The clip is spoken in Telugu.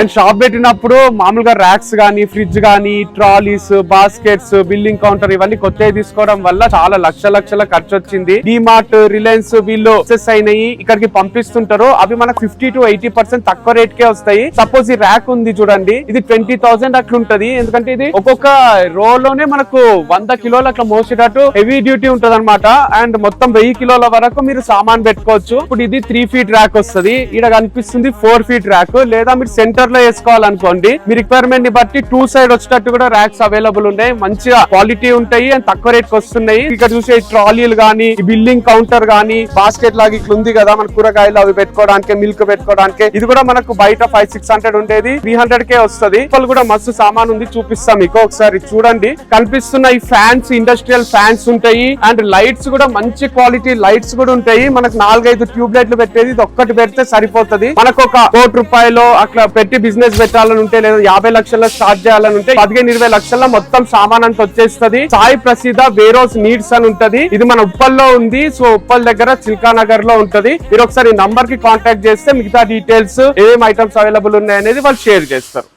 నేను షాప్ పెట్టినప్పుడు మామూలుగా ర్యాక్స్ గానీ, ఫ్రిడ్జ్ గానీ, ట్రాలీస్, బాస్కెట్స్, బిల్లింగ్ కౌంటర్ ఇవన్నీ కొత్తవి తీసుకోవడం వల్ల చాలా లక్షల ఖర్చు వచ్చింది. డిమార్ట్, రిలయన్స్ వీళ్ళు సక్సెస్ అయినాయి, ఇక్కడికి పంపిస్తుంటారు. అవి మనకు 50 to 80% తక్కువ రేట్ కే వస్తాయి. సపోజ్ ఈ ర్యాక్ ఉంది చూడండి, ఇది 20,000 అట్లా ఉంటది. ఎందుకంటే ఇది ఒక్కొక్క రో లోనే మనకు 100 కిలోలు అట్లా మోసేటట్టు హెవీ డ్యూటీ ఉంటది అనమాట. అండ్ మొత్తం 1000 కిలోల వరకు మీరు సామాన్ పెట్టుకోవచ్చు. ఇప్పుడు ఇది 3 feet ర్యాక్ వస్తుంది. ఇక్కడ కనిపిస్తుంది 4 feet ర్యాక్. లేదా మీరు సెంటర్ లో వేసుకోవాలనుకోండి, మీ రిక్వైర్మెంట్ ని బట్టి 2 side వచ్చేటట్టు కూడా ర్యాక్స్ అవైలబుల్ ఉన్నాయి. మంచిగా క్వాలిటీ ఉంటాయి అండ్ తక్కువ రేట్ కి వస్తున్నాయి. ఇక్కడ చూసే ట్రాలీలు గానీ, బిల్లింగ్ కౌంటర్ గానీ, బాస్కెట్ లాగా ఇట్లా ఉంది కదా, మన కూరగాయలు అవి పెట్టుకోవడానికి, మిల్క్ పెట్టుకోవడానికి. ఇది కూడా మనకు బయట 500-600 ఉండేది 300 వస్తుంది. ఇప్పుడు కూడా మస్తు సామాన్ ఉంది, చూపిస్తాం మీకు ఒకసారి చూడండి. కనిపిస్తున్న ఈ ఫ్యాన్స్, ఇండస్ట్రియల్ ఫ్యాన్స్ ఉంటాయి. అండ్ లైట్స్ కూడా మంచి క్వాలిటీ లైట్స్ కూడా ఉంటాయి. మనకు 4-5 ట్యూబ్ లైట్లు పెట్టేది, ఇది ఒక్కటి పెడితే సరిపోతుంది. మనకు ఒక ₹1 కోటి అట్లా పెట్టి బిజినెస్ పెట్టాలని ఉంటే, లేదా 50 లక్షల్లో స్టార్ట్ చేయాలని ఉంటే 15-20 లక్షల్లో మొత్తం సామాన్ అంతా వచ్చేస్తుంది. సాయి ప్రసిద్ధ వేరోస్ నీడ్స్ అని ఉంటది. ఇది మన ఉప్పల్లో ఉంది. సో ఉప్పల్ దగ్గర చిల్కా నగర్ లో ఉంటది. మీరు ఒకసారి నంబర్ కి కాంటాక్ట్ చేస్తే మిగతా డీటెయిల్స్ ఏమేమి ఐటమ్స్ అవైలబుల్ ఉన్నాయి అనేది వాళ్ళు షేర్ చేస్తారు.